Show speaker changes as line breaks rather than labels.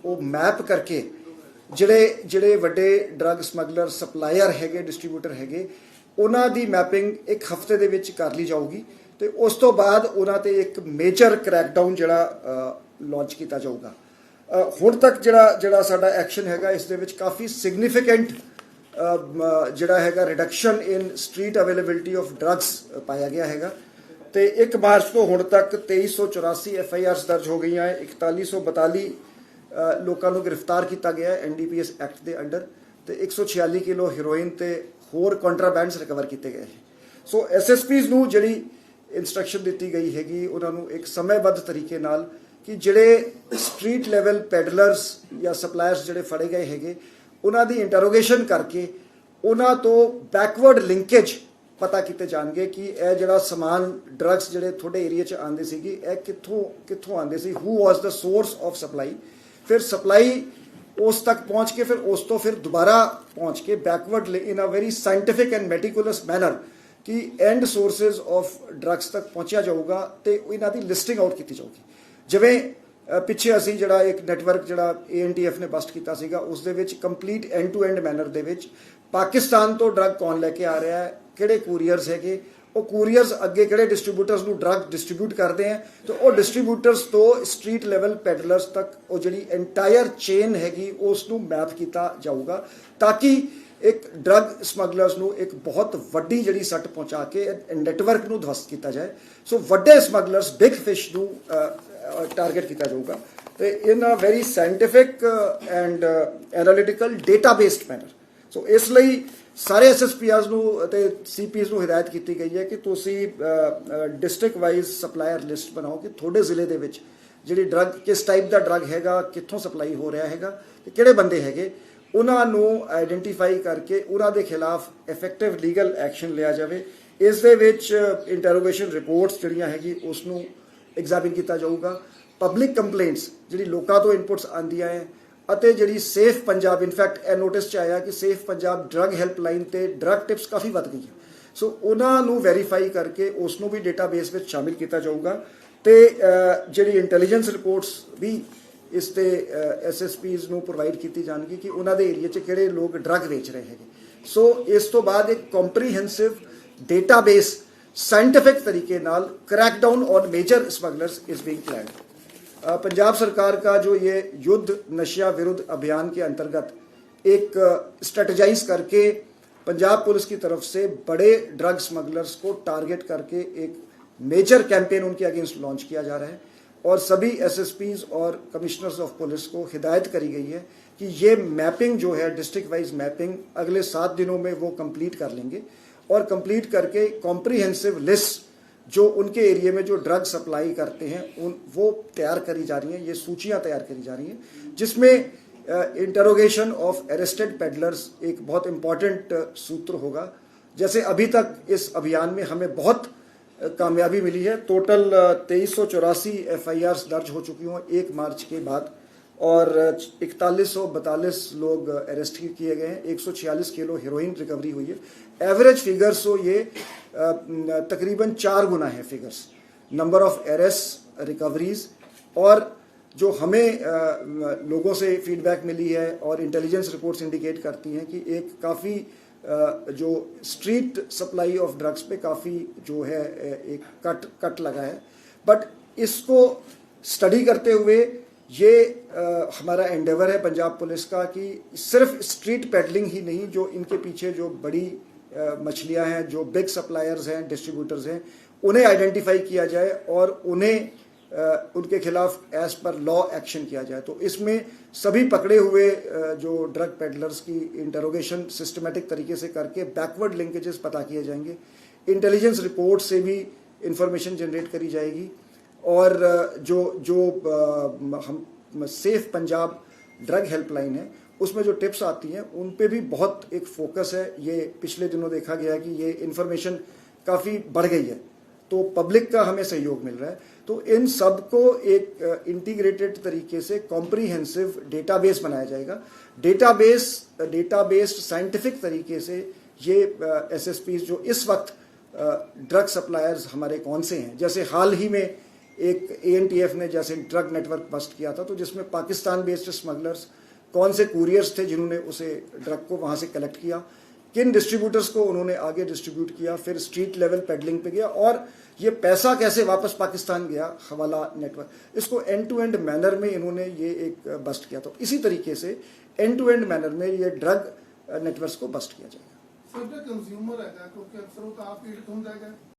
वो मैप करके ਜਿਹੜੇ ਜਿਹੜੇ ਵੱਡੇ ਡਰੱਗ ਸਮਗਲਰ ਸਪਲਾਇਰ ਹੈਗੇ ਡਿਸਟ੍ਰੀਬਿਊਟਰ ਹੈਗੇ ਉਹਨਾਂ ਦੀ ਮੈਪਿੰਗ ਇੱਕ ਹਫ਼ਤੇ ਦੇ ਵਿੱਚ ਕਰ ਲਈ ਜਾਊਗੀ ਤੇ ਉਸ ਤੋਂ ਬਾਅਦ ਉਹਨਾਂ ਤੇ ਇੱਕ ਮੇਜਰ ਕ੍ਰੈਕਡਾਊਨ ਜਿਹੜਾ ਲਾਂਚ ਕੀਤਾ ਜਾਊਗਾ। ਹੁਣ ਤੱਕ ਜਿਹੜਾ ਸਾਡਾ ਐਕਸ਼ਨ ਹੈਗਾ ਇਸ ਦੇ ਵਿੱਚ ਕਾਫੀ ਸਿਗਨੀਫੀਕੈਂਟ ਜਿਹੜਾ ਹੈਗਾ reduction in street availability of drugs ਪਾਇਆ ਗਿਆ ਹੈਗਾ ਤੇ 1 ਮਾਰਚ ਤੋਂ ਹੁਣ ਤੱਕ 2384 FIRs ਦਰਜ ਹੋ ਗਈਆਂ ਹੈ, 4142 ਲੋਕਾਂ ਨੂੰ ਗ੍ਰਿਫਤਾਰ ਕੀਤਾ ਗਿਆ NDPS ਐਕਟ ਦੇ ਅੰਡਰ ਤੇ 146 ਕਿਲੋ ਹੈਰੋਇਨ ਤੇ ਹੋਰ ਕੰਟਰਾਬੈਂਡਸ ਰਿਕਵਰ ਕੀਤੇ ਗਏ। ਸੋ SSPs ਨੂੰ ਜਿਹੜੀ ਇੰਸਟਰਕਸ਼ਨ ਦਿੱਤੀ ਗਈ ਹੈਗੀ ਉਹਨਾਂ ਨੂੰ ਇੱਕ ਸਮੇਬੱਧ ਤਰੀਕੇ ਨਾਲ ਕਿ ਜਿਹੜੇ ਸਟਰੀਟ ਲੈਵਲ ਪੈਡਲਰਸ ਜਾਂ ਸਪਲਾਇਰਸ ਜਿਹੜੇ ਫੜੇ ਗਏ ਹੈਗੇ ਉਹਨਾਂ ਦੀ ਇੰਟਰੋਗੇਸ਼ਨ ਕਰਕੇ ਉਹਨਾਂ ਤੋਂ ਬੈਕਵਰਡ ਲਿੰਕੇਜ ਪਤਾ ਕੀਤੇ ਜਾਣਗੇ ਕਿ ਇਹ ਜਿਹੜਾ ਸਮਾਨ ਡਰੱਗਸ ਜਿਹੜੇ ਤੁਹਾਡੇ ਏਰੀਆ 'ਚ ਆਉਂਦੇ ਸੀਗੇ ਇਹ ਕਿੱਥੋਂ ਆਉਂਦੇ ਸੀ, who was the source of supply, ਫਿਰ ਸਪਲਾਈ ਉਸ ਤੱਕ ਪਹੁੰਚ ਕੇ ਫਿਰ ਦੁਬਾਰਾ ਪਹੁੰਚ ਕੇ backward in a very scientific and meticulous manner ਕਿ ਐਂਡ ਸੋਰਸਿਸ ਆਫ ਡਰੱਗਸ ਤੱਕ ਪਹੁੰਚਿਆ ਜਾਊਗਾ ਤੇ ਇਹਨਾਂ ਦੀ ਲਿਸਟਿੰਗ ਆਊਟ ਕੀਤੀ ਜਾਊਗੀ। ਜਿਵੇਂ ਪਿੱਛੇ ਅਸੀਂ ਜਿਹੜਾ ਇੱਕ ਨੈਟਵਰਕ ਜਿਹੜਾ ANTF ਨੇ ਬਸਟ ਕੀਤਾ ਸੀਗਾ ਉਸ ਦੇ ਵਿੱਚ complete end to end manner ਦੇ ਵਿੱਚ ਪਾਕਿਸਤਾਨ ਤੋਂ ਡਰੱਗ ਕੌਣ ਲੈ ਕੇ ਆ ਰਿਹਾ ਹੈ, ਕਿਹੜੇ ਕੂਰੀਅਰਸ ਹੈਗੇ, ਉਹ ਕੂਰੀਅਰਸ ਅੱਗੇ ਕਿਹੜੇ ਡਿਸਟ੍ਰੀਬਿਊਟਰਸ ਨੂੰ ਡਰੱਗ ਡਿਸਟ੍ਰੀਬਿਊਟ ਕਰਦੇ ਆ ਤੇ ਉਹ ਡਿਸਟ੍ਰੀਬਿਊਟਰਸ ਤੋਂ ਸਟਰੀਟ ਲੈਵਲ ਪੈਡਲਰਸ ਤੱਕ ਉਹ ਜਿਹੜੀ ਐਂਟਾਇਰ ਚੇਨ ਹੈਗੀ ਉਸ ਨੂੰ ਮੈਪ ਕੀਤਾ ਜਾਊਗਾ ਤਾਂ ਕਿ ਇੱਕ ਡਰੱਗ ਸਮਗਲਰਸ ਨੂੰ ਇੱਕ ਬਹੁਤ ਵੱਡੀ ਜਿਹੜੀ ਸੱਟ ਪਹੁੰਚਾ ਕੇ ਨੈਟਵਰਕ ਨੂੰ ਧਵਸਤ ਕੀਤਾ ਜਾਏ। ਸੋ ਵੱਡੇ ਸਮਗਲਰਸ ਬਿਗ ਫਿਸ਼ ਨੂੰ ਟਾਰਗੇਟ ਕੀਤਾ ਜਾਊਗਾ ਤੇ in a very scientific and analytical data based manner. So ਇਸ ਲਈ ਸਾਰੇ SSPs ਨੂੰ ਅਤੇ CPs ਨੂੰ ਹਦਾਇਤ ਕੀਤੀ ਗਈ ਹੈ ਕਿ ਤੁਸੀਂ ਡਿਸਟ੍ਰਿਕਟ ਵਾਈਜ਼ ਸਪਲਾਇਰ ਲਿਸਟ ਬਣਾਓ ਕਿ ਤੁਹਾਡੇ ਜ਼ਿਲ੍ਹੇ ਦੇ ਵਿੱਚ ਜਿਹੜੀ ਡਰੱਗ ਕਿਸ ਟਾਈਪ ਦਾ ਡਰੱਗ ਹੈਗਾ, ਕਿੱਥੋਂ ਸਪਲਾਈ ਹੋ ਰਿਹਾ ਹੈਗਾ ਤੇ ਕਿਹੜੇ ਬੰਦੇ ਹੈਗੇ, ਉਹਨਾਂ ਨੂੰ ਆਈਡੈਂਟੀਫਾਈ ਕਰਕੇ ਉਹਨਾਂ ਦੇ ਖਿਲਾਫ ਇਫੈਕਟਿਵ ਲੀਗਲ ਐਕਸ਼ਨ ਲਿਆ ਜਾਵੇ। ਇਸ ਦੇ ਵਿੱਚ ਇੰਟਰੋਗੇਸ਼ਨ ਰਿਪੋਰਟਸ ਜਿਹੜੀਆਂ ਹੈਗੀ ਉਸ ਨੂੰ ਐਗਜ਼ਾਮਿਨ ਕੀਤਾ ਜਾਊਗਾ। ਪਬਲਿਕ ਕੰਪਲੇਂਟਸ ਜਿਹੜੀ ਲੋਕਾਂ ਤੋਂ ਇਨਪੁਟਸ ਆਉਂਦੀਆਂ ਹੈ ਅਤੇ ਜਿਹੜੀ ਸੇਫ ਪੰਜਾਬ ਇਨਫੈਕਟ ਇਹ ਨੋਟਿਸ 'ਚ ਆਇਆ ਕਿ ਸੇਫ ਪੰਜਾਬ ਡਰੱਗ ਹੈਲਪਲਾਈਨ ਤੇ ਡਰੱਗ ਟਿਪਸ ਕਾਫੀ ਵੱਧ ਗਈ ਹੈ। ਸੋ ਉਹਨਾਂ ਨੂੰ ਵੈਰੀਫਾਈ ਕਰਕੇ ਉਸ ਨੂੰ ਵੀ ਡੇਟਾਬੇਸ ਵਿੱਚ ਸ਼ਾਮਿਲ ਕੀਤਾ ਜਾਊਗਾ ਤੇ ਜਿਹੜੀ ਇੰਟੈਲੀਜੈਂਸ ਰਿਪੋਰਟਸ ਵੀ ਇਸ ਤੇ SSPs ਨੂੰ ਪ੍ਰੋਵਾਈਡ ਕੀਤੀ ਜਾਣਗੀ ਕਿ ਉਹਨਾਂ ਦੇ ਏਰੀਆ 'ਚ ਕਿਹੜੇ ਲੋਕ ਡਰੱਗ ਵੇਚ ਰਹੇ ਹੈਗੇ। ਸੋ ਇਸ ਤੋਂ ਬਾਅਦ ਇੱਕ ਕੰਪਰੀਹੈਂਸਿਵ ਡੇਟਾਬੇਸ साइंटिफिक तरीके नाल crackdown on major smugglers is being planned. Punjab सरकार का जो ये युद्ध नशा विरुद्ध अभियान के अंतर्गत एक स्ट्रेटजाइज करके पंजाब पुलिस की तरफ से बड़े ड्रग स्मगलर्स को टारगेट करके एक मेजर कैंपेन उनके अगेंस्ट लॉन्च किया जा रहा है और सभी SSPs और कमिश्नर्स ऑफ पुलिस को हिदायत करी गई है कि ये मैपिंग जो है डिस्ट्रिक्ट वाइज मैपिंग अगले 7 दिनों में वो कंप्लीट कर लेंगे और कंप्लीट करके कॉम्प्रिहेंसिव लिस्ट जो उनके एरिया में जो ड्रग सप्लाई करते हैं वो तैयार करी जा रही हैं, ये सूचियां तैयार करी जा रही हैं जिसमें इंटरोगेशन ऑफ अरेस्टेड पेडलर्स एक बहुत इंपॉर्टेंट सूत्र होगा। जैसे अभी तक इस अभियान में हमें बहुत कामयाबी मिली है। टोटल 2384 FIRs दर्ज हो चुकी हों 1 मार्च के बाद और 4142 लोग अरेस्ट किए गए हैं, 146 किलो हेरोइन रिकवरी हुई है। एवरेज फिगर्स तो ये तकरीबन 4 गुना है figures, number of arrest, recoveries और जो हमें लोगों से फीडबैक मिली है और इंटेलिजेंस रिपोर्ट्स इंडिकेट करती हैं कि एक काफ़ी जो स्ट्रीट सप्लाई ऑफ ड्रग्स पे काफ़ी जो है एक कट लगा है। बट इसको स्टडी करते हुए ये हमारा एंडेवर है पंजाब पुलिस का कि सिर्फ स्ट्रीट पेडलिंग ही नहीं, जो इनके पीछे जो बड़ी मछलियां हैं, जो बिग सप्लायर्स हैं, डिस्ट्रीब्यूटर्स हैं, उन्हें आइडेंटिफाई किया जाए और उन्हें उनके खिलाफ एज पर लॉ एक्शन किया जाए। तो इसमें सभी पकड़े हुए जो ड्रग पेडलर्स की इंटरोगेशन सिस्टमेटिक तरीके से करके बैकवर्ड लिंकेजेस पता किए जाएंगे, इंटेलिजेंस रिपोर्ट से भी इंफॉर्मेशन जनरेट करी जाएगी और जो हम सेफ पंजाब ड्रग हेल्पलाइन है उसमें जो टिप्स आती हैं उन पे भी बहुत एक फोकस है। ये पिछले दिनों देखा गया है कि ये इन्फॉर्मेशन काफ़ी बढ़ गई है तो पब्लिक का हमें सहयोग मिल रहा है। तो इन सब को एक इंटीग्रेटेड तरीके से कॉम्प्रिहेंसिव डेटाबेस बनाया जाएगा। डेटाबेस्ड साइंटिफिक तरीके से ये SSPs जो इस वक्त ड्रग सप्लायर्स हमारे कौन से हैं, जैसे हाल ही में एक ANTF ने जैसे ड्रग नेटवर्क बस्ट किया था, तो जिसमें पाकिस्तान बेस्ड स्मगलर्स, कौन से कुरियर्स थे जिन्होंने उसे ड्रग को वहाँ से कलेक्ट किया, किन डिस्ट्रीब्यूटर्स को उन्होंने आगे डिस्ट्रीब्यूट किया, फिर स्ट्रीट लेवल पेडलिंग पे गया और ये पैसा कैसे वापस पाकिस्तान गया, हवाला नेटवर्क, इसको एंड टू एंड मैनर में इन्होंने ये एक बस्ट किया। तो इसी तरीके से एंड टू एंड मैनर में ये ड्रग नेटवर्क्स को बस्ट किया जाएगा।
सर, कंज्यूमर है क्योंकि अक्सर वो आप पीड़ित होता है